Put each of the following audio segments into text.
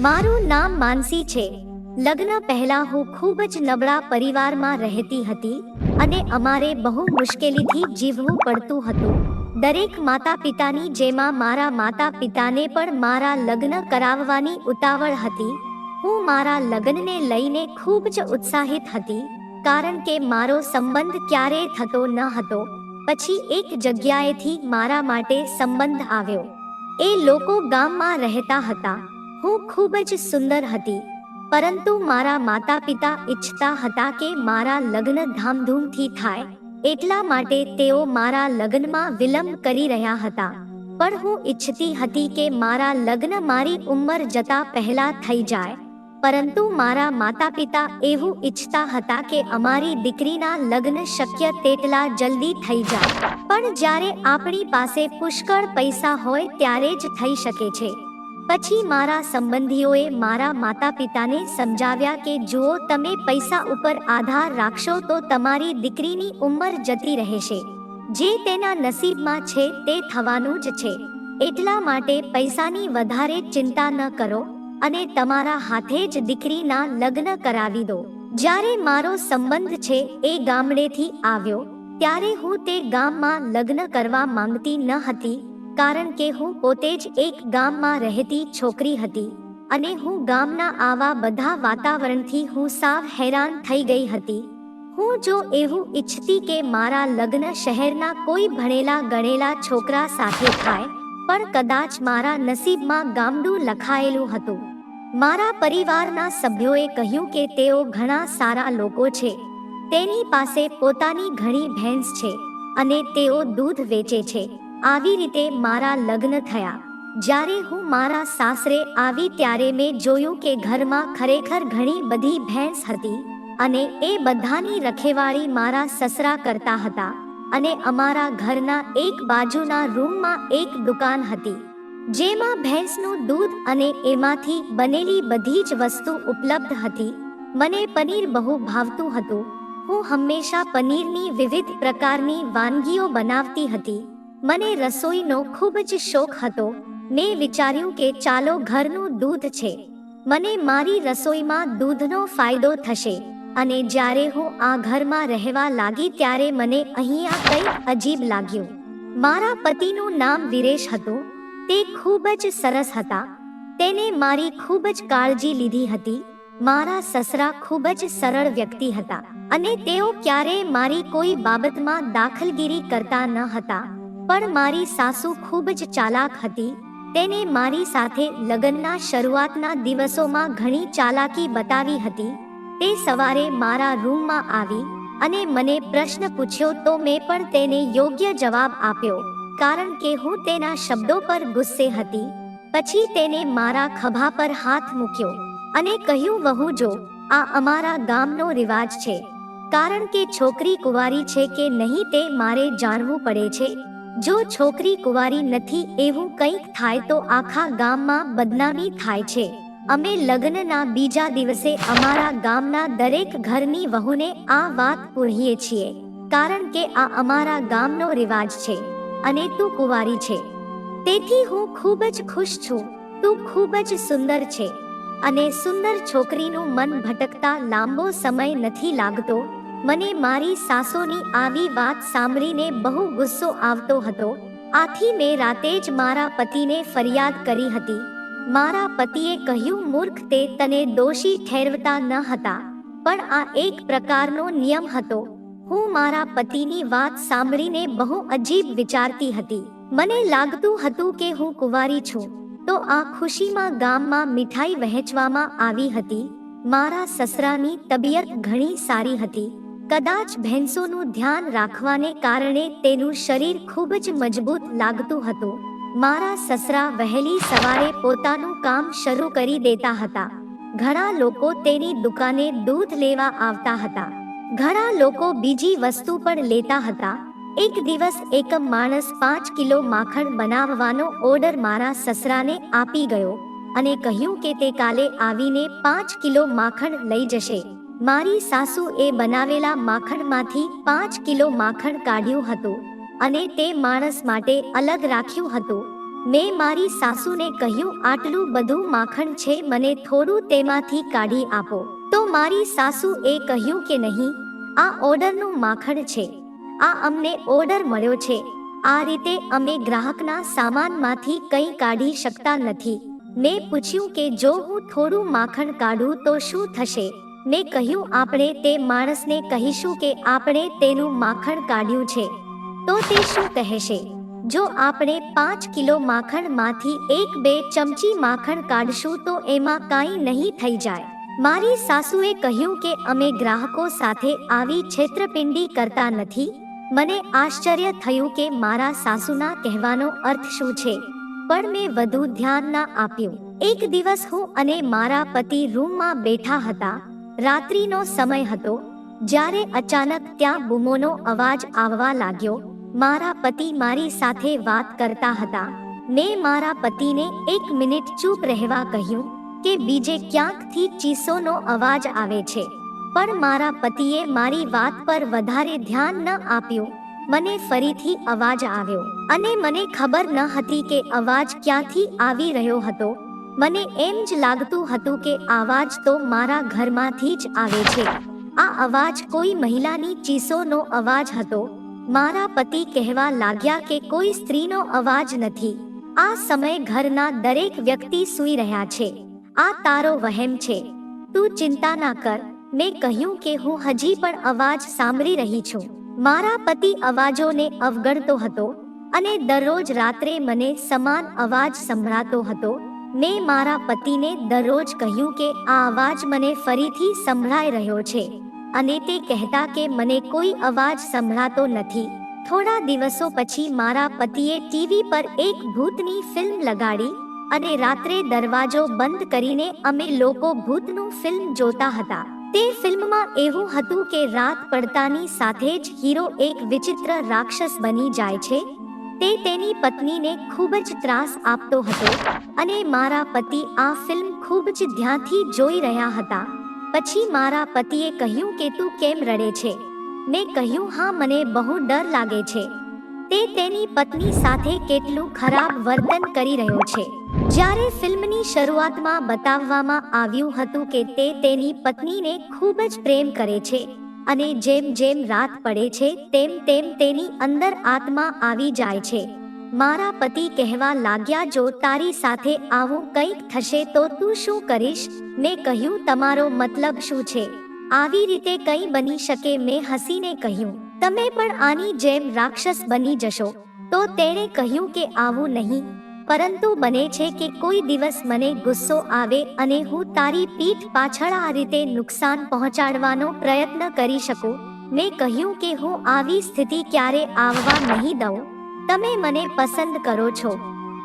મારું નામ માનસી છે. લગ્ન પહેલા હું ખૂબ જ નબળા પરિવારમાં રહેતી હતી અને અમારે બહુ મુશ્કેલીથી જીવવું પડતું હતું. દરેક માતા પિતાની જેમ મારા માતા પિતાને પણ મારા લગ્ન કરાવવાની ઉતાવળ હતી. હું મારા લગ્નને લઈને ખૂબ જ ઉત્સાહિત હતી, કારણ કે મારો સંબંધ ક્યારેય થતો ન હતો. પછી એક જગ્યાએથી મારા માટે સંબંધ આવ્યો. એ લોકો ગામમાં રહેતા હતા. હું ખૂબ જ સુંદર હતી, પરંતુ મારા માતા પિતા ઈચ્છતા હતા કે મારા લગ્ન ધામધૂમથી થાય, એટલા માટે તેઓ મારા લગ્નમાં વિલંબ કરી રહ્યા હતા. પણ હું ઈચ્છતી હતી કે મારા લગ્ન મારી ઉંમર જતા પહેલા થઈ જાય. પરંતુ મારા માતા પિતા એવું ઈચ્છતા હતા કે અમારી દીકરીના લગ્ન શક્ય તેટલા જલ્દી થઈ જાય. પણ જ્યારે આપણી પાસે પુષ્કળ પૈસા હોય ત્યારે જ થઈ શકે છે. પછી મારા સંબંધીઓએ મારા માતા પિતાને સમજાવ્યા કે જુઓ, તમે પૈસા ઉપર આધાર રાખશો તો તમારી દીકરીની ઉંમર જતી રહેશે. જે તેના નસીબમાં છે તે થવાનું જ છે. એટલા માટે પૈસાની વધારે ચિંતા ન કરો અને તમારા હાથે જ દીકરીના લગ્ન કરાવી દો. જ્યારે મારો સંબંધ છે એ ગામડેથી આવ્યો ત્યારે હું તે ગામમાં લગ્ન કરવા માંગતી ન હતી, કારણ કે હું પોતે જ એક ગામમાં રહેતી છોકરી હતી અને હું ગામના આવા બધા વાતાવરણથી હું સાવ હેરાન થઈ ગઈ હતી. હું જો એવું ઈચ્છતી કે મારા લગ્ન શહેરના કોઈ ભણેલા ગણેલા છોકરા સાથે થાય, પણ કદાચ મારા નસીબમાં ગામડું લખાયેલું હતું. મારા પરિવારના સભ્યોએ કહ્યું કે તેઓ ઘણા સારા લોકો છે, તેની પાસે પોતાની ઘણી ભેંસ છે અને તેઓ દૂધ વેચે છે. આવી રીતે મારા લગ્ન થયા. જ્યારે હું મારા સાસરે આવી ત્યારે મેં જોયું કે ઘરમાં ખરેખર ઘણી બધી ભેંસ હતી અને એ બધાની રખેવાળી મારા સસરા કરતા હતા. અને અમારા ઘરના એક બાજુના રૂમમાં એક દુકાન હતી, જેમાં ભેંસનું દૂધ અને એમાંથી બનેલી બધી જ વસ્તુ ઉપલબ્ધ હતી. મને પનીર બહુ ભાવતું હતું. હું હંમેશા પનીરની વિવિધ પ્રકારની વાનગીઓ બનાવતી હતી. મને રસોઈનો ખૂબ જ શોખ હતો. મેં વિચાર્યું કે ચાલો, ઘરનું દૂધ છે, મને મારી રસોઈમાં દૂધનો ફાયદો થશે. અને જ્યારે હું આ ઘરમાં રહેવા લાગી ત્યારે મને અહીંયા કંઈક અજીબ લાગ્યું. મારા પતિનું નામ વિરેશ હતું. તે ખૂબ જ સરસ હતા. તેને મારી ખૂબ જ કાળજી લીધી હતી. મારા સસરા ખૂબ જ સરળ વ્યક્તિ હતા અને તેઓ ક્યારેય મારી કોઈ બાબતમાં દાખલગીરી કરતા ન હતા. પણ મારી સાસુ ખૂબ જ ચાલાક હતી. તેને મારી સાથે લગ્નના શરૂઆતના દિવસોમાં ઘણી ચાલાકી બતાવી હતી. તે સવારે મારા રૂમમાં આવી અને મને પ્રશ્ન પૂછ્યો તો મેં પણ તેને યોગ્ય જવાબ આપ્યો, કારણ કે હું તેના શબ્દો પર ગુસ્સે હતી. પછી તેને મારા ખભા પર હાથ મૂક્યો અને કહ્યું, વહુ જો, આ અમારા ગામનો રિવાજ છે. કારણ કે છોકરી કુંવારી છે કે નહીં તે મારે જાણવું પડે છે. જો છોકરી કુંવારી નથી એવું કંઈક થાય તો આખા ગામમાં બદનામી થાય છે. અમે લગ્નના બીજા દિવસે અમારા ગામના દરેક ઘરની વહુને આ વાત પૂછીએ છીએ, કારણ કે આ અમારા ગામનો રિવાજ છે અને તું કુંવારી છે, તેથી હું ખૂબ જ ખુશ છું. તું ખૂબ જ સુંદર છે. અને સુંદર છોકરીનું મન ભટકતા લાંબો સમય નથી લાગતો. મને મારી સાસુની આવી વાત સાંભળીને બહુ ગુસ્સો આવતો હતો. આથી મેં રાતે જ મારા પતિને ફરિયાદ કરી હતી. મારા પતિએ કહ્યું, મૂર્ખ, તે તને દોષી ઠેરવતા ન હતા, પણ આ એક પ્રકારનો નિયમ હતો. હું મારા પતિની વાત સાંભળીને બહુ અજીબ વિચારતી હતી. મને લાગતું હતું કે હું કુંવારી છું. તો આ ખુશીમાં ગામમાં મીઠાઈ વહેંચવામાં આવી હતી. મારા સસરાની તબિયત ઘણી સારી હતી. કદાચ ભેંસોનું ધ્યાન રાખવાને કારણે તેનું શરીર ખૂબ જ મજબૂત લાગતું હતું. મારા સસરા વહેલી સવારે પોતાનું કામ શરૂ કરી દેતા હતા. ઘણા લોકો તેની દુકાને દૂધ લેવા આવતા હતા. ઘણા લોકો બીજી વસ્તુ પણ લેતા હતા. એક દિવસ એક માણસ 5 કિલો માખણ બનાવવાનો ઓર્ડર મારા સસરાને આપી ગયો અને કહ્યું કે તે કાલે આવીને 5 કિલો માખણ લઈ જશે. મારી સાસુ એ બનાવેલા માખણમાંથી 5 કિલો માખણ કાઢ્યું હતું અને તે માણસ માટે અલગ રાખ્યું હતું. મેં મારી સાસુને કહ્યું, આટલું બધું માખણ છે, મને થોડું તેમાંથી કાઢી આપો. તો મારી સાસુએ કહ્યું કે નહીં, આ ઓર્ડરનું માખણ છે, આ અમને ઓર્ડર મળ્યો છે. આ રીતે અમે ગ્રાહકના સામાનમાંથી કંઈ કાઢી શકતા નથી. મેં પૂછ્યું કે જો હું થોડું માખણ કાઢું તો શું થશે? મેં કહ્યું, આપણે તે માણસને કહીશું કે આપણે તેનું માખણ કાઢ્યું છે, તો તે શું કહેશે? જો આપણે 5 કિલો માખણમાંથી 1-2 ચમચી માખણ કાઢશું તો એમાં કાંઈ નહીં થઈ જાય. મારી સાસુએ કહ્યું કે અમે ગ્રાહકો સાથે આવી છેતરપિંડી કરતા નથી. મને આશ્ચર્ય થયું કે મારા સાસુના કહેવાનો અર્થ શું છે, પણ મેં વધુ ધ્યાન ના આપ્યું. એક દિવસ હું અને મારા પતિ રૂમમાં બેઠા હતા. રાત્રિનો સમય હતો, જ્યારે અચાનક ત્યાં બૂમોનો અવાજ આવવા લાગ્યો. મારા પતિ મારી સાથે વાત કરતા હતા. મેં મારા પતિને 1 મિનિટ ચૂપ રહેવા કહ્યું કે બીજે ક્યાંકથી ચીસોનો અવાજ આવે છે, પણ મારા પતિએ મારી વાત પર વધારે ધ્યાન ન આપ્યું. મને ફરીથી અવાજ આવ્યો અને મને ખબર ન હતી કે અવાજ ક્યાંથી આવી રહ્યો હતો. મને એમ જ લાગતું હતું કે અવાજ તો મારા ઘરમાંથી જ આવે છે. આ અવાજ કોઈ મહિલાની ચીસોનો અવાજ હતો. મારા પતિ કહેવા લાગ્યા કે કોઈ સ્ત્રીનો અવાજ નથી. આ સમયે ઘરના દરેક વ્યક્તિ સૂઈ રહ્યા છે. આ તારો વહેમ છે, તું ચિંતા ના કર. મેં કહ્યું કે હું હજી પણ અવાજ સાંભળી રહી છું. મારા પતિ અવાજોને અવગણતો હતો અને દરરોજ રાત્રે મને સમાન અવાજ સંભળાતો હતો. મેં મારા પતિને દરરોજ કહ્યું કે આ અવાજ મને ફરીથી સંભળાઈ રહ્યો છે, અને તે કહેતા કે મને કોઈ અવાજ સંભળાતો નથી. થોડા દિવસો પછી મારા પતિએ ટીવી પર એક ભૂતની ફિલ્મ લગાડી અને રાત્રે દરવાજો બંધ કરીને અમે લોકો ભૂતનું ફિલ્મ જોતા હતા. તે ફિલ્મમાં એવું હતું કે રાત પડતાની સાથે જ હીરો એક વિચિત્ર રાક્ષસ બની જાય છે. તે તેની પત્નીને ખૂબ જ ત્રાસ આપતો હતો અને મારા પતિ આ ફિલ્મ ખૂબ જ ધ્યાનથી જોઈ રહ્યા હતા. પછી મારા પતિએ કહ્યું કે તું કેમ રડે છે? મેં કહ્યું, હા, મને બહુ ડર લાગે છે. તે તેની પત્ની સાથે કેટલું ખરાબ વર્તન કરી રહ્યો છે. જ્યારે ફિલ્મની શરૂઆતમાં બતાવવામાં આવ્યું હતું કે તે તેની પત્નીને ખૂબ જ પ્રેમ કરે છે અને જેમ જેમ રાત પડે છે તેમ તેમ તેની અંદર આત્મા આવી જાય છે. મારા પતિ કહેવા લાગ્યા, જો તારી સાથે આવું કંઈક થશે તો તું શું કરીશ? મેં કહ્યું, તમારો મતલબ શું છે? આવી રીતે કંઈ બની શકે? મેં હસીને કહ્યું, તમે પણ આની જેમ રાક્ષસ બની જશો. તો તેણે કહ્યું કે આવું નહીં, પરંતુ બને છે કે કોઈ દિવસ મને ગુસ્સો આવે અને હું તારી પીઠ પાછળ આ રીતે નુકસાન પહોંચાડવાનો પ્રયત્ન કરી શકું. મેં કહ્યું કે હું આવી સ્થિતિ ક્યારે આવવા નહીં દઉં. તમે મને પસંદ કરો છો,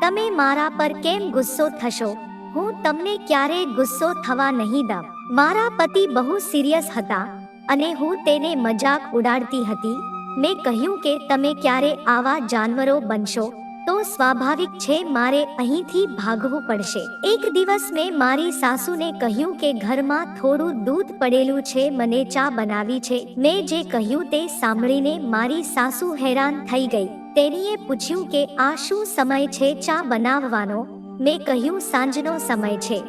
તમે મારા પર કેમ ગુસ્સો થશો? હું તમને ક્યારેય ગુસ્સો થવા નહીં દઉં. મારા પતિ બહુ સિરિયસ હતા અને હું તેને મજાક ઉડાડતી હતી. મેં કહ્યું કે તમે ક્યારે આવા જાનવરો બનશો તો સ્વાભાવિક છે મારે અહીંથી ભાગવું પડશે. એક દિવસ મેં મારી સાસુને કહ્યું કે ઘરમાં થોડું દૂધ પડેલું છે, મને ચા બનાવી છે. મેં જે કહ્યું તે સાંભળીને મારી સાસુ હેરાન થઈ ગઈ. તેણીએ પૂછ્યું કે આ શું સમય છે ચા બનાવવાનો? મેં કહ્યું, સાંજનો સમય છે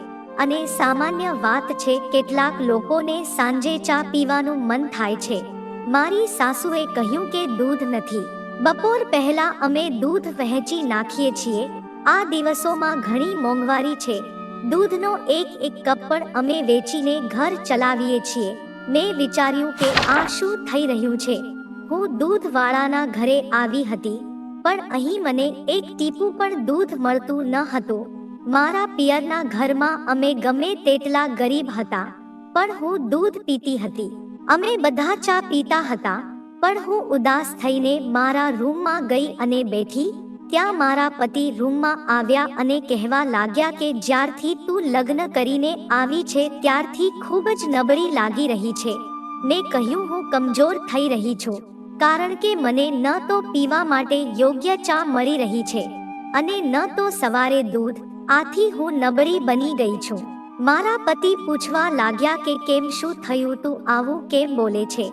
અને સામાન્ય વાત છે, કેટલાક લોકોને સાંજે ચા પીવાનું મન થાય છે. મારી સાસુએ કહ્યું કે દૂધ નથી. બપોર પહેલા અમે દૂધ વહેંચી નાખીએ છીએ. આ દિવસોમાં ઘણી મોંઘવારી છે. દૂધનો એક કપ પણ અમે વેચીને ઘર ચલાવીએ છીએ. મેં વિચાર્યું કે આ શું થઈ રહ્યું છે. હું દૂધવાળાના ઘરે આવી હતી, પણ અહીં મને એક ટીપું પણ દૂધ મળતું ન હતું. મારા પિયરના ઘરમાં અમે ગમે તેટલા ગરીબ હતા, પણ હું દૂધ પીતી હતી. અમે બધા ચા પીતા હતા, પણ હું ઉદાસ થઈને મારા રૂમમાં ગઈ અને બેઠી. ત્યાં મારા પતિ રૂમમાં આવ્યા અને કહેવા લાગ્યા કે જ્યારથી તું લગ્ન કરીને આવી છે ત્યારથી ખૂબ જ નબળી લાગી રહી છે. મેં કહ્યું, હું કમજોર થઈ રહી છું, કારણ કે મને ન તો પીવા માટે યોગ્ય ચા મળી રહી છે અને ન તો સવારે દૂધ. આથી હું નબળી બની ગઈ છું. મારા પતિ પૂછવા લાગ્યા કે કેમ, શું થયું? તું આવું કેમ બોલે છે?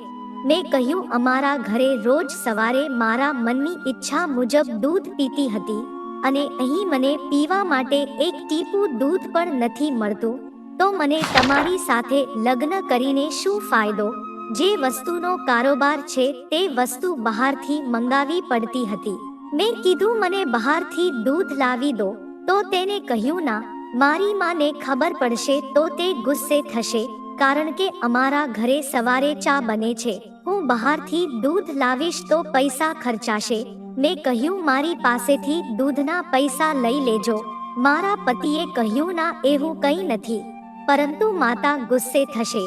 મેં કહ્યું, અમારા ઘરે રોજ સવારે મારા મનની ઈચ્છા મુજબ દૂધ પીતી હતી, અને અહીં મને પીવા માટે એક ટીપું દૂધ પણ નથી મળતું, તો મને તમારી સાથે લગ્ન કરીને શું ફાયદો? જે વસ્તુનો કારોબાર છે તે વસ્તુ બહારથી મંગાવી પડતી હતી. મેં કીધું મને બહારથી દૂધ લાવી દો, તો તેને કહ્યું ના, મારી માને ખબર પડશે તો તે ગુસ્સે થશે, કારણ કે અમારા ઘરે સવારે ચા બને છે. હું બહારથી દૂધ લાવીશ તો પૈસા ખર્ચાશે. મેં કહ્યું મારી પાસેથી દૂધના પૈસા લઈ લેજો. મારા પતિએ કહ્યું ના, એવું કંઈ નથી, પરંતુ માતા ગુસ્સે થશે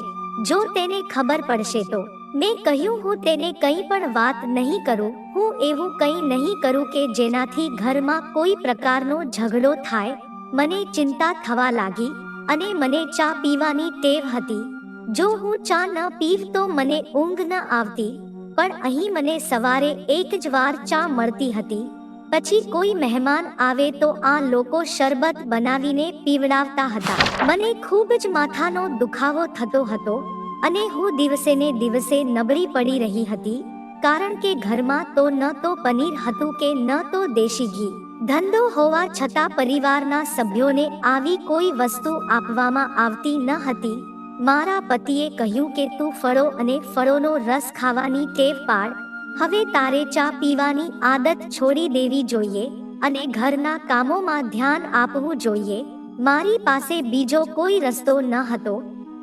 જો તેને ખબર પડશે તો. મેં કહ્યું હું તેને કંઈ પણ વાત નહીં કરું. હું એવું કંઈ નહીં કરું કે જેનાથી ઘરમાં કોઈ પ્રકારનો ઝઘડો થાય. મને ચિંતા થવા લાગી અને મને ચા પીવાની ટેવ હતી. જો હું ચા ન પીવ તો મને ઊંઘ ન આવતી, પણ અહીં મને સવારે એક જ વાર ચા મળતી હતી. પછી કોઈ મહેમાન આવે તો આ લોકો શરબત બનાવીને પીવડાવતા હતા. મને ખૂબ જ માથાનો દુખાવો થતો હતો અને હું દિવસે ને દિવસે નબળી પડી રહી હતી, કારણ કે ઘરમાં તો ન તો પનીર હતું કે ન તો દેશી ઘી. ધંધો હોવા છતાં પરિવારના સભ્યોને આવી કોઈ વસ્તુ આપવામાં આવતી ન હતી. મારા પતિએ કહ્યું કે તું ફળો અને ફળોનો રસ ખાવાની ટેવ પાડ. હવે તારે ચા પીવાની આદત છોડી દેવી જોઈએ અને ઘરના કામોમાં ધ્યાન આપવું જોઈએ. મારી પાસે બીજો કોઈ રસ્તો ન હતો,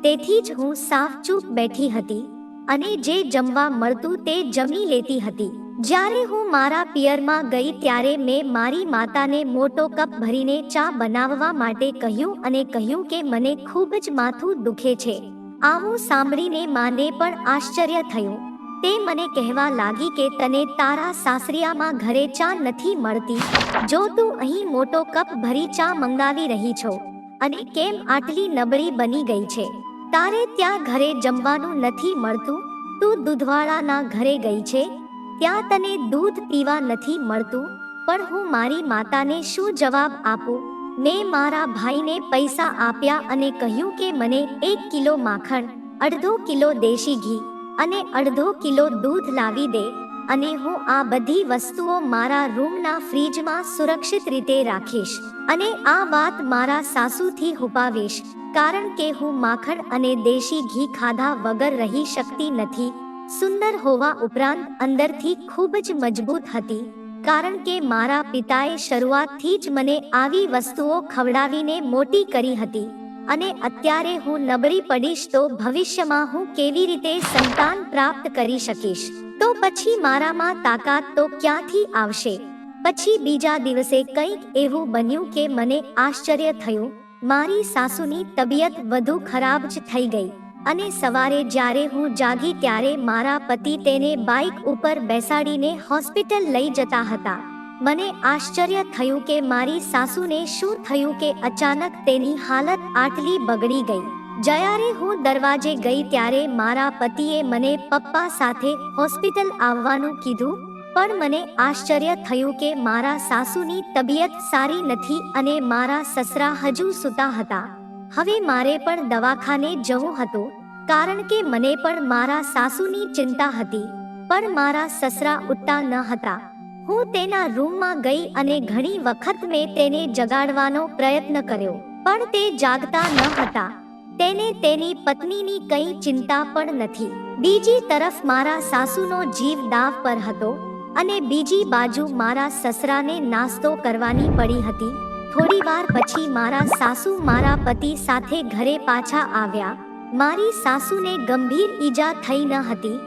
તેથી જ હું સાફ ચૂપ બેઠી હતી અને જે જમવા મળતું તે જમી લેતી હતી. જ્યારે હું મારા પિયરમાં ગઈ ત્યારે મેં મારી માતાને મોટો કપ ભરીને ચા બનાવવા માટે કહ્યું અને કહ્યું કે મને ખૂબ જ માથું દુખે છે. આવું સાંભળીને માને પણ આશ્ચર્ય થયું. તે મને કહેવા લાગી કે તને તારા સાસરિયામાં ઘરે ચા નથી મળતી? જો તું અહીં મોટો કપ ભરી ચા મંગાવી રહી છો અને કેમ આટલી નબળી બની ગઈ છે? તારે ત્યાં ઘરે જમવાનું નથી મળતું? તું દૂધવાળાના ઘરે ગઈ છે, ત્યાં તને દૂધ પીવા નથી મળતું? પણ હું મારી માતાને શું જવાબ આપું? મેં મારા ભાઈને પૈસા આપ્યા અને કહ્યું કે મને 1 કિલો માખણ, અડધો કિલો દેશી ઘી અને અડધો કિલો દૂધ લાવી દે અને હું આ બધી વસ્તુઓ મારા રૂમના ફ્રીજમાં સુરક્ષિત રીતે રાખીશ અને આ વાત મારા સાસુથી છુપાવીશ, કારણ કે હું માખણ અને દેશી ઘી ખાધા વગર રહી શકતી નથી. સુંદર હોવા ઉપરાંત અંદરથી ખૂબ જ મજબૂત હતી, કારણ કે મારા પિતાએ શરૂઆતથી જ મને આવી વસ્તુઓ ખવડાવીને મોટી કરી હતી અને અત્યારે હું નબળી પડીશ તો ભવિષ્યમાં હું કેવી રીતે સંતાન પ્રાપ્ત કરી શકીશ? તો પછી મારામાં તાકાત તો ક્યાંથી આવશે? પછી બીજા દિવસે કંઈક એવું બન્યું કે મને આશ્ચર્ય થયું. મારી સાસુની તબિયત વધુ ખરાબ જ થઈ ગઈ અને સવારે જ્યારે હું જાગી ત્યારે મારા પતિ તેને બાઇક ઉપર બેસાડીને હોસ્પિટલ લઈ જતા હતા. મને આશ્ચર્ય થયું કે મારી સાસુને શું થયું કે અચાનક તેની હાલત આટલી બગડી ગઈ. જ્યારે હું દરવાજે ગઈ ત્યારે મારા પતિએ મને પપ્પા સાથે હોસ્પિટલ આવવાનું કીધું, પણ મને આશ્ચર્ય થયું કે મારા સાસુની તબિયત સારી નથી અને મારા સસરા હજુ સૂતા હતા. હવે મારે પણ દવાખાને જવું હતું, કારણ કે મને પણ મારા સાસુની ચિંતા હતી, પણ મારા સસરા ઉઠતા ન હતા. હું તેના રૂમમાં ગઈ અને ઘણી વખત મેં તેને જગાડવાનો પ્રયત્ન કર્યો, પણ તે જાગતા ન હતા. તેને તેની પત્નીની કંઈ ચિંતા પણ નથી. બીજી તરફ મારા સાસુનો જીવ દાવ પર હતો અને બીજી બાજુ મારા સસરાને નાસ્તો કરવાની પડી હતી. થોડીવાર પછી મારા સાસુ મારા પતિ સાથે ઘરે પાછા આવ્યા. મારી સાસુને ગંભીર ઈજા થઈ ન હતી,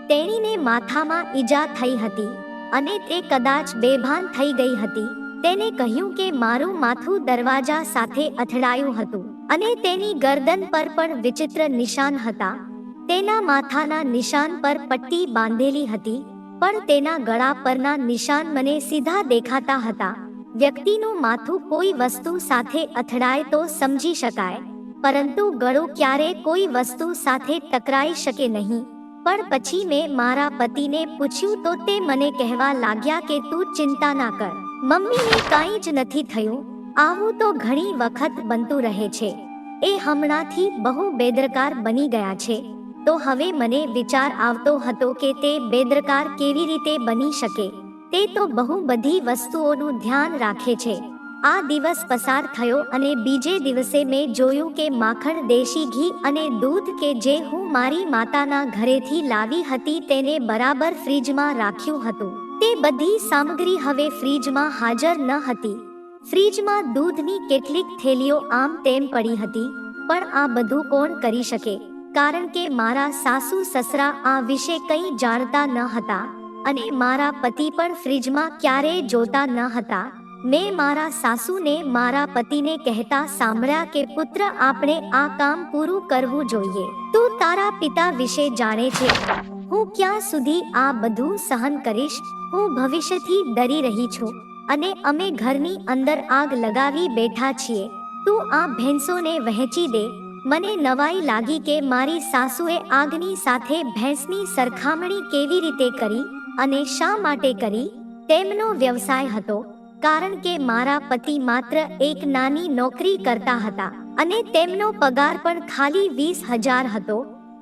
તેણીને માથામાં ઈજા થઈ હતી અને તે કદાચ બેભાન થઈ ગઈ હતી. તેને કહ્યું કે મારું માથું દરવાજા સાથે અથડાયું હતું અને તેની ગરદન પર પણ વિચિત્ર નિશાન હતા. તેના માથાના નિશાન પર પટ્ટી બાંધેલી હતી, પણ તેના ગળા પરના નિશાન મને સીધા દેખાતા હતા. વ્યક્તિનું માથું કોઈ વસ્તુ સાથે અથડાય તો સમજી શકાય, પરંતુ ગળું ક્યારે કોઈ વસ્તુ સાથે ટકરાઈ શકે નહીં. પણ પછી મેં મારા પતિને પૂછ્યું તો તે મને કહેવા લાગ્યા કે તું ચિંતા ના કર, મમ્મીને કાંઈ જ નથી થયું. આવું તો ઘણી વખત બનતું રહે છે. એ હમણાંથી બહુ બેદરકાર બની ગયા છે. તો હવે મને વિચાર આવતો હતો કે તે બેદરકાર કેવી રીતે બની શકે. તે તો બહુ બધી વસ્તુઓનું ધ્યાન રાખે છે. આ દિવસ પસાર થયો અને બીજે દિવસે મેં જોયું કે માખણ, દેશી ઘી અને દૂધ કે જે હું મારી માતાના ઘરેથી લાવી હતી તેને બરાબર ફ્રીજમાં રાખ્યું હતું. તે બધી સામગ્રી હવે ફ્રીજમાં હાજર ન હતી. ફ્રીજમાં દૂધની કેટલીક થેલીઓ આમ તેમ પડી હતી. પણ આ બધું કોણ કરી શકે? કારણ કે મારા સાસુ સસરા આ વિશે કંઈ જાણતા ન હતા અને મારા પતિ પણ ફ્રીજમાં ક્યારેય જોતા ન હતા. મેં મારા સાસુને મારા પતિને કહેતા સાંભળ્યા કે પુત્ર, આપણે આ કામ પૂરું કરવું જોઈએ. તું તારા પિતા વિશે જાણે છે. હું ક્યાં સુધી આ બધું સહન કરીશ? હું ભવિષ્યથી ડરી રહી છું અને અમે ઘરની અંદર આગ લગાવી બેઠા છીએ. તું આ ભેંસોને વહેંચી દે. મને નવાઈ લાગી કે મારી સાસુએ આગની સાથે ભેંસની સરખામણી કેવી રીતે કરી અને શા માટે કરી. તેમનો વ્યવસાય હતો, કારણ કે મારા પતિ માત્ર એક નાની નોકરી કરતા હતા અને તેમનો પગાર પણ ખાલી 20,000 હતો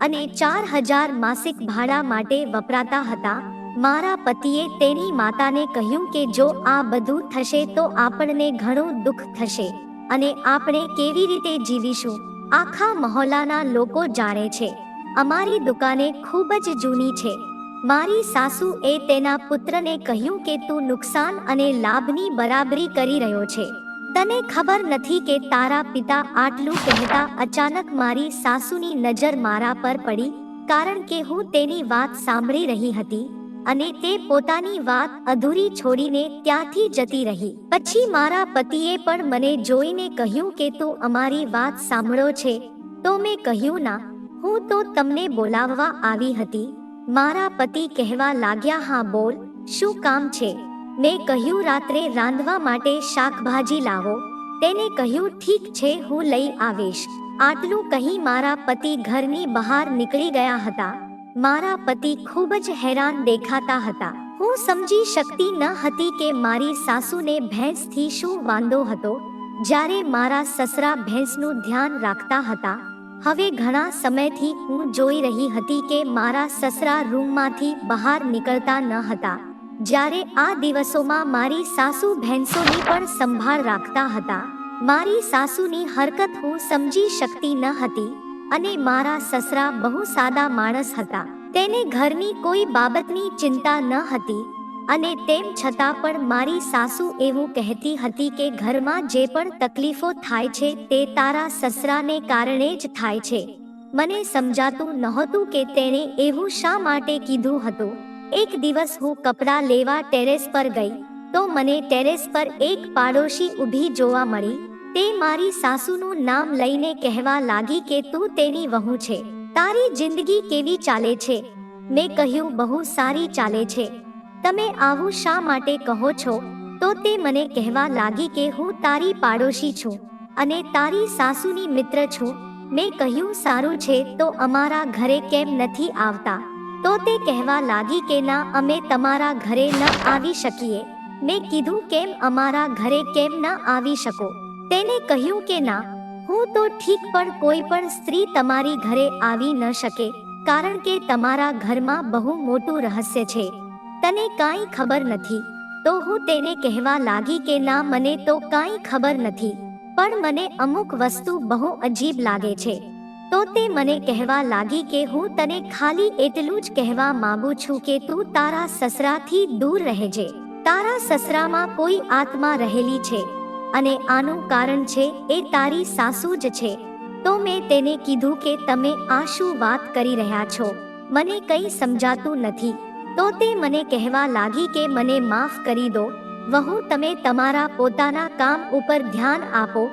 અને 4,000 માસિક ભાડા માટે વપરાતા હતા. મારા પતિએ તેની માતાને કહ્યું કે જો આ બધું થશે તો આપણને ઘણું દુઃખ થશે અને આપણે કેવી રીતે જીવીશું? આખા મહોલ્લાના લોકો જાણે છે. અમારી દુકાને ખૂબ જ જૂની છે. મારી સાસુએ તેના પુત્રને કહ્યું કે તું નુકસાન અને લાભની બરાબરી કરી રહ્યો છે. તને ખબર નથી કે તારા પિતા આટલું કહેતા અચાનક મારી સાસુની નજર મારા પર પડી, કારણ કે હું તેની વાત સાંભળી રહી હતી અને તે પોતાની વાત અધૂરી છોડીને ત્યાંથી જતી રહી. પછી મારા પતિએ પણ મને જોઈને કહ્યું કે તું અમારી વાત સાંભળો છે? તો મેં કહ્યું ના, હું તો તમને બોલાવવા આવી હતી. મારા પતિ કહેવા લાગ્યા, હા બોલ, શું કામ છે? મેં કહ્યું રાત્રે રાંધવા માટે શાકભાજી લાવો. તેને કહ્યું ઠીક છે, હું લઈ આવીશ. આટલું કહી મારા પતિ ઘરની બહાર નીકળી ગયા હતા. મારા પતિ ખૂબ જ હેરાન દેખાતા હતા. હું સમજી શકતી ન હતી કે મારી સાસુને ભેંસથી શું વાંધો હતો, જ્યારે મારા સસરા ભેંસનું ધ્યાન રાખતા હતા. હવે ઘણા સમયથી હું જોઈ રહી હતી કે મારા સસરા રૂમમાંથી બહાર નીકળતા ન હતા, જ્યારે આ દિવસોમાં મારી સાસુ ભેંસોની પણ સંભાળ રાખતા હતા. મારી સાસુની હરકત હું સમજી શકતી ન હતી અને મારા સસરા બહુ સાદા માણસ હતા. તેને ઘરની કોઈ બાબતની ચિંતા ન હતી અને તેમ છતાં પણ મારી સાસુ એવું કહેતી હતી કે ઘરમાં જે પણ તકલીફો થાય છે તે તારા સસરાને કારણે જ થાય છે. મને સમજાતું નહોતું કે તેણે એવું શા માટે કીધું હતું. એક દિવસ હું કપડાં લેવા ટેરેસ પર ગઈ તો મને ટેરેસ પર એક પાડોશી ઊભી જોવા મળી. તે મારી સાસુનું નામ લઈને કહેવા લાગી કે તું તેની વહુ છે. તારી જિંદગી કેવી ચાલે છે? મેં કહ્યું બહુ સારી ચાલે છે. તમે આવું શા માટે કહો છો? તો તે મને કહેવા લાગી કે હું તારી પાડોશી છું અને તારી સાસુની મિત્ર છું. મેં કહ્યું સારું છે, તો અમારા ઘરે કેમ નથી આવતા? તો તે કહેવા લાગી કે ના, અમે તમારા ઘરે ન આવી શકીએ. મેં કીધું કેમ અમારા ઘરે કેમ ન આવી શકો? તેને કહ્યું કે ના, હું તો ઠીક પણ કોઈ પણ સ્ત્રી તમારી ઘરે આવી ન શકે, કારણ કે તમારા ઘરમાં બહુ મોટું રહસ્ય છે. તને કાંઈ ખબર નથી. તો હું તેને કહેવા લાગી કે ના, મને તો કાંઈ ખબર નથી, પણ મને અમુક વસ્તુ બહુ અજીબ લાગે છે. તો તે મને કહેવા લાગી કે હું તને ખાલી એટલું જ કહેવા માંગુ છું કે તું તારા સસરાથી દૂર રહેજે. તારા સસરામાં કોઈ આત્મા રહેલી છે અને આનું કારણ છે એ તારી સાસુ જ છે. તો મેં તેને કીધું કે તમે આ શું વાત કરી રહ્યા છો? મને કંઈ સમજાતું નથી. તો તે મને કહેવા લાગી કે મને માફ કરી દો વહુ, તમે તમારા પોતાના કામ ઉપર ધ્યાન આપો.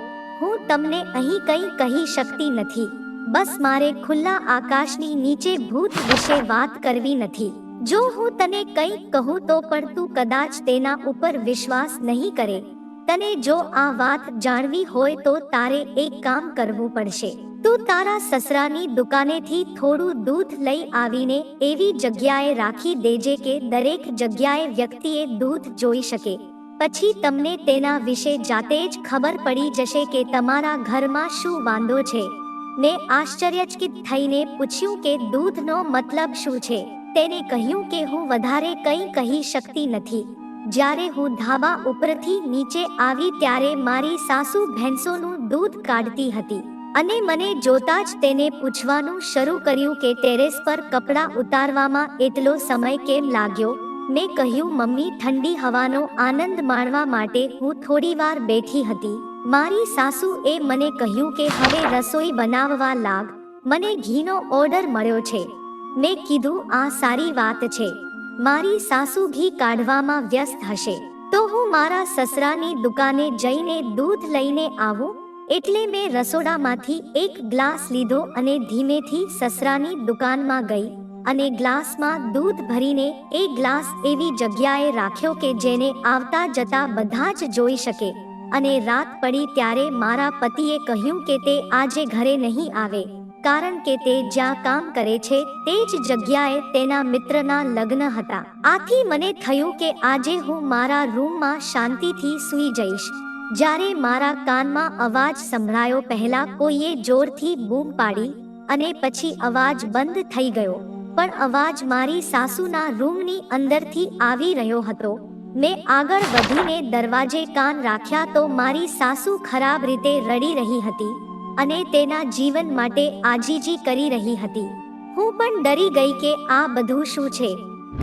હું તમને અહીં કંઈ કહી શકતી નથી. બસ મારે ખુલ્લા આકાશની નીચે ભૂત વિશે વાત કરવી નથી. જો હું તને કંઈક કહું તો પણ તું કદાચ તેના ઉપર વિશ્વાસ નહીં કરે. તને જો આ વાત જાણવી હોય તો તારે એક કામ કરવું પડશે. તું તારા સસરાની દુકાનેથી થોડું દૂધ લઈ આવીને એવી જગ્યાએ રાખી દેજે કે દરેક જગ્યાએ વ્યક્તિએ દૂધ જોઈ શકે. પછી તમને તેના વિશે જાતે જ ખબર પડી જશે કે તમારા ઘરમાં શું વાંધો છે. મેં આશ્ચર્યચકિત થઈને પૂછ્યું કે દૂધનો મતલબ શું છે? તેને કહ્યું કે હું વધારે કંઈ કહી શકતી નથી. જ્યારે હું ધાબા ઉપરથી નીચે આવી ત્યારે મારી સાસુ ભેંસોનું દૂધ કાઢતી હતી અને મને જોતા જ તેને પૂછવાનું શરૂ કર્યું કે ટેરેસ પર કપડાં ઉતારવામાં એટલો સમય કેમ લાગ્યો. મેં કહ્યું, મમ્મી, ઠંડી હવાનો આનંદ માણવા માટે હું થોડીવાર બેઠી હતી. મારી સાસુએ મને કહ્યું કે હવે રસોઈ બનાવવા લાગ, મને ઘીનો ઓર્ડર મળ્યો છે. મેં કીધું, આ સારી વાત છે. મારી સાસુ ઘી કાઢવામાં વ્યસ્ત હશે તો હું મારા સસરાની દુકાને જઈને દૂધ લઈને આવું. એટલે મેં રસોડામાંથી એક ગ્લાસ લીધો અને ધીમેથી સસરાની દુકાનમાં ગઈ અને ગ્લાસમાં દૂધ ભરીને એ ગ્લાસ એવી જગ્યાએ રાખ્યો કે જેને આવતા જતા બધા જ જોઈ શકે. અને રાત પડી ત્યારે મારા પતિએ કહ્યું કે તે આજે ઘરે નહીં આવે કારણ કે તે જ્યાં કામ કરે છે તે જ જગ્યાએ તેના મિત્રના લગ્ન હતા. આથી મને થયું કે આજે હું મારા રૂમમાં શાંતિથી સૂઈ જઈશ. જ્યારે મારા કાનમાં અવાજ સંભળાયો. પહેલા કોઈએ જોરથી બૂમ પાડી અને પછી અવાજ બંધ થઈ ગયો, પણ અવાજ મારી સાસુના રૂમની અંદરથી આવી રહ્યો હતો. મેં આગળ વધીને દરવાજે કાન રાખ્યા તો મારી સાસુ ખરાબ રીતે રડી રહી હતી અને તેના જીવન માટે આજીજી કરી રહી હતી. હું પણ ડરી ગઈ કે આ બધું શું છે,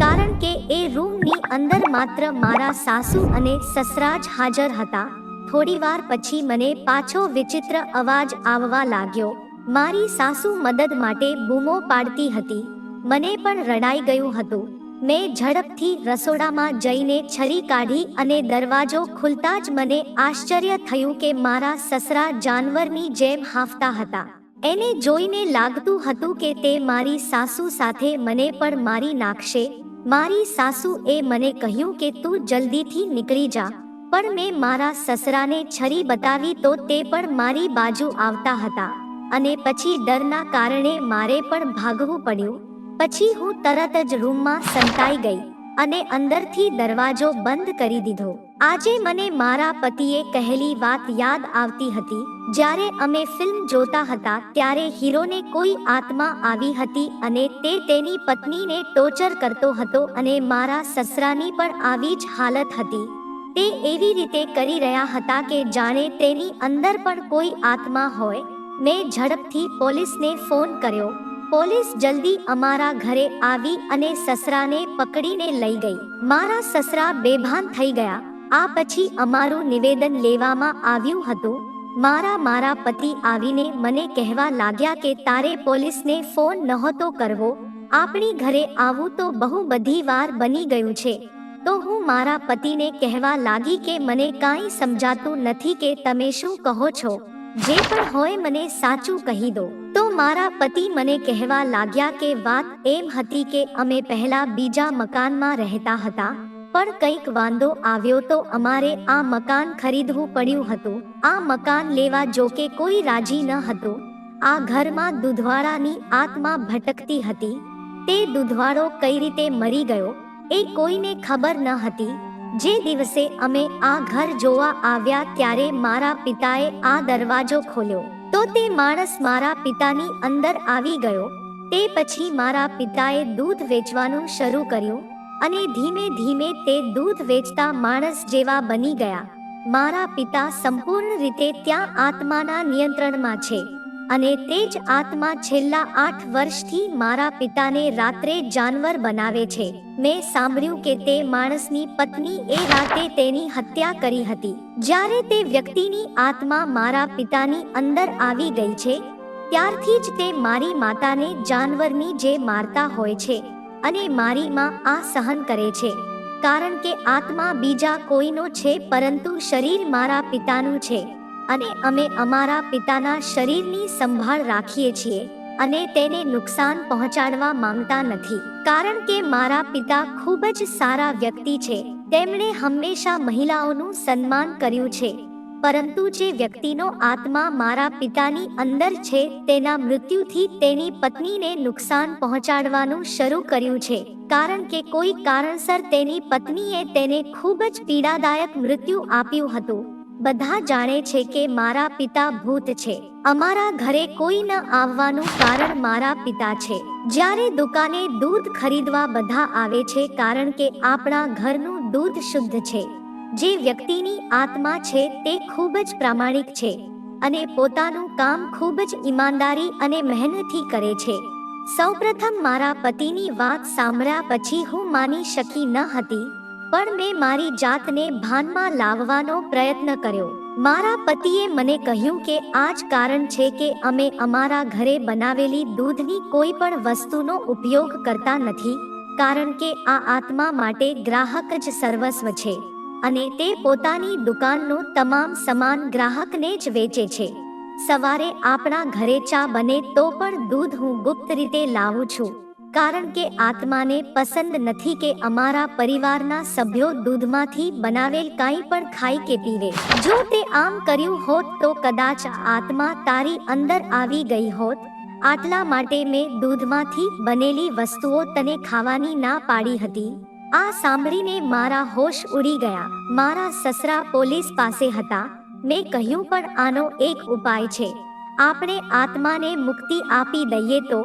કારણ કે એ રૂમની અંદર માત્ર મારા સાસુ અને સસરા જ હાજર હતા. થોડીવાર પછી મને પાછો વિચિત્ર અવાજ આવવા લાગ્યો. મારી સાસુ મદદ માટે બૂમો પાડતી હતી. મને પણ રડાઈ ગયું હતું. મેં ઝડપથી રસોડામાં જઈને છરી કાઢી અને દરવાજો ખુલતા જ મને આશ્ચર્ય થયું કે મારા સસરા જાનવરની જેમ હાંફતા હતા. એને જોઈને લાગતું હતું કે તે મારી સાસુ સાથે મને પણ મારી નાખશે. મારી સાસુએ મને કહ્યું કે તું જલ્દીથી નીકળી જા, પણ મેં મારા સસરાને છરી બતાવી તો તે પણ મારી બાજુ આવતા હતા અને પછી ડરના કારણે મારે પણ ભાગવું પડ્યું. પછી હું તરત જ રૂમમાં સંતાઈ ગઈ અને અંદરથી દરવાજો બંધ કરી દીધો. આજે મને મારા પતિએ કહેલી વાત યાદ આવતી હતી. જ્યારે અમે ફિલ્મ જોતા હતા ત્યારે હીરોને કોઈ આત્મા આવી હતી અને તે તેની પત્નીને ટોર્ચર કરતો હતો અને મારા સસરાની પણ આવી જ હાલત હતી. તે એવી રીતે કરી રહ્યા હતા કે જાણે તેની અંદર પણ કોઈ આત્મા હોય. મેં ઝડપથી પોલીસને ફોન કર્યો. પોલીસ જલ્દી અમારા ઘરે આવી અને સસરાને પકડીને લઈ ગઈ. મારા સસરા બેભાન થઈ ગયા. આ પછી અમારું નિવેદન લેવામાં આવ્યું હતું. મારા પતિ આવીને મને કહેવા લાગ્યા કે તારે પોલીસને ફોન નહોતો કરવો, આપણી ઘરે આવું તો બહુ બધી વાર બની ગયું છે. તો હું મારા પતિને કહેવા લાગી કે મને કાંઈ સમજાતું નથી કે તમે શું કહો છો. જે પણ હોય મને સાચું કહી દો. તો મારા પતિ મને કહેવા લાગ્યા કે વાત એમ હતી કે અમે પહેલા બીજા મકાનમાં રહેતા હતા, પણ કંઈક વાંધો આવ્યો તો અમારે આ મકાન ખરીદવું પડ્યું હતું. આ મકાન લેવા જોકે કોઈ રાજી ન હતું. આ ઘરમાં દૂધવાળાની આત્મા ભટકતી હતી. તે દૂધવાળો કઈ રીતે મરી ગયો એ કોઈને ખબર ન હતી. જે દિવસે અમે આ ઘર જોવા આવ્યા ત્યારે મારા પિતાએ આ દરવાજો ખોલ્યો તો તે માણસ મારા પિતાની અંદર આવી ગયો. તે પછી મારા પિતાએ દૂધ વેચવાનું શરૂ કર્યું અને ધીમે ધીમે તે દૂધ વેચતા માણસ જેવા બની ગયા. મારા પિતા સંપૂર્ણ રીતે ત્યાં આત્માના નિયંત્રણમાં છે અને તે જ આત્મા છેલ્લા 8 વર્ષથી મારા પિતાને રાત્રે જાનવર બનાવે છે. મેં સાંભળ્યું કે તે માણસની પત્ની એ રાતે તેની હત્યા કરી હતી. જ્યારે તે વ્યક્તિની આત્મા મારા પિતાની અંદર આવી ગઈ છે ત્યારથી જ તે મારી માતાને જાનવરની જે મારતા હોય છે અને મારી માં આ સહન કરે છે, કારણ કે આત્મા બીજા કોઈનો છે પરંતુ શરીર મારા પિતાનું છે અને અમે અમારા પિતાના શરીરની સંભાળ રાખીએ છીએ અને તેને નુકસાન પહોંચાડવા માંગતા નથી, કારણ કે મારા પિતા ખૂબ જ સારા વ્યક્તિ છે. તેમણે હંમેશા મહિલાઓનું સન્માન કર્યું છે, પરંતુ જે વ્યક્તિનો આત્મા મારા પિતાની અંદર છે તેના મૃત્યુથી તેની પત્નીને નુકસાન પહોંચાડવાનું શરૂ કર્યું છે, કારણ કે કોઈ કારણસર તેની પત્નીએ તેને ખૂબ જ પીડાદાયક મૃત્યુ આપ્યું હતું. બધા જાણે છે કે મારા પિતા ભૂત છે. અમારા ઘરે કોઈ ન આવવાનું કારણ મારા પિતા છે. જ્યારે દુકાને દૂધ ખરીદવા બધા આવે છે કારણ કે આપણા ઘરનું દૂધ શુદ્ધ છે. જે વ્યક્તિની આત્મા છે તે ખૂબ જ પ્રામાણિક છે અને પોતાનું કામ ખૂબ જ ઈમાનદારી અને મહેનતથી કરે છે. સૌપ્રથમ મારા પતિની વાત સાંભળ્યા પછી હું માની શકી ન હતી, પણ મેં મારી જાતને ભાનમાં લાવવાનો પ્રયત્ન કર્યો. મારા પતિએ મને કહ્યું કે આ જ કારણ છે કે અમે અમારા ઘરે બનાવેલી દૂધની કોઈ પણ વસ્તુનો ઉપયોગ કરતા નથી, કારણ કે આ આત્મા માટે ગ્રાહક જ સર્વસ્વ છે અને તે પોતાની દુકાનનો તમામ સામાન ગ્રાહકને જ વેચે છે. સવારે આપણા ઘરે ચા બને તો પણ દૂધ હું ગુપ્ત રીતે લાવું છું, કારણ કે આત્માને પસંદ નથી કે અમારા પરિવારના સભ્યો દૂધમાંથી બનાવેલ કાંઈ પણ ખાય કે પીવે. જો તે આમ કર્યું હોત તો કદાચ આત્મા તારી અંદર આવી ગઈ હોત. આટલા માટે મેં દૂધમાંથી બનેલી વસ્તુઓ તને ખાવાની ના પાડી હતી. આ સાંભળીને મારા હોશ ઉડી ગયા. મારા સસરા પોલીસ પાસે હતા. મેં કહ્યું પણ આનો એક ઉપાય છે. આપણે આત્માને મુક્તિ આપી દઈએ તો.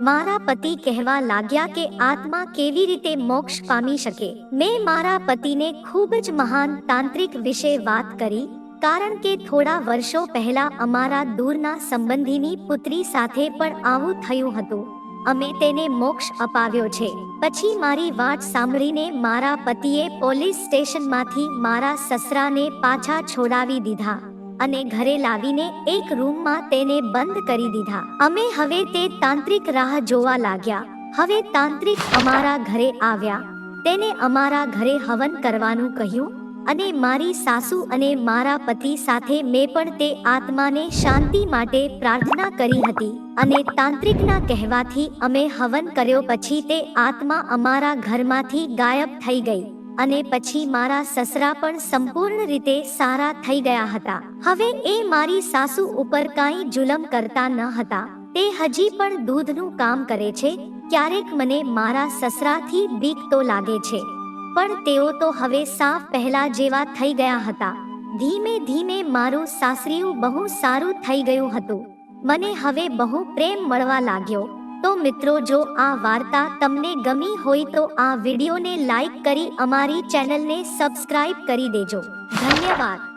મારા પતિ કહેવા લાગ્યા કે આત્મા કેવી રીતે મોક્ષ પામી શકે. મેં મારા પતિને ખૂબ જ મહાન તાંત્રિક વિશે વાત કરી, કારણ કે થોડા વર્ષો પહેલા અમારા દૂરના સંબંધીની પુત્રી સાથે પણ આવું થયું હતું. અમે તેને મોક્ષ અપાવ્યો છે. પછી મારી વાત સાંભળીને મારા પતિએ પોલીસ સ્ટેશનમાંથી મારા સસરાને પાછા છોડાવી દીધા અને ઘરે લાવીને એક રૂમમાં તેને બંધ કરી દીધા. અમે હવે તે તાંત્રિક રાહ જોવા લાગ્યા. હવે તાંત્રિક અમારા ઘરે આવ્યા. તેને અમારા ઘરે હવન કરવાનું કહ્યું અને મારી સાસુ અને મારા પતિ સાથે મેં પણ તે આત્માને શાંતિ માટે પ્રાર્થના કરી હતી અને તાંત્રિકના કહેવાથી અમે હવન કર્યો. પછી તે આત્મા અમારા ઘરમાંથી ગાયબ થઈ ગઈ અને પછી મારા સસરા પણ સંપૂર્ણ રીતે સારા થઈ ગયા હતા. હવે એ મારી સાસુ ઉપર કાંઈ જુલમ કરતા ન હતા. તે હજી પણ દૂધનું કામ કરે છે. ક્યારેક મને મારા સસરાથી બીક તો લાગે છે, પણ તેઓ તો હવે સાફ પહેલા જેવા થઈ ગયા હતા. ધીમે ધીમે મારું સાસરિયું બહુ સારું થઈ ગયું હતું. મને હવે બહુ પ્રેમ મળવા લાગ્યો. તો મિત્રો, જો આ વાર્તા તમને ગમી હોય તો આ વિડીયોને લાઈક કરી અમારી ચેનલને સબસ્ક્રાઇબ કરી દેજો. ધન્યવાદ.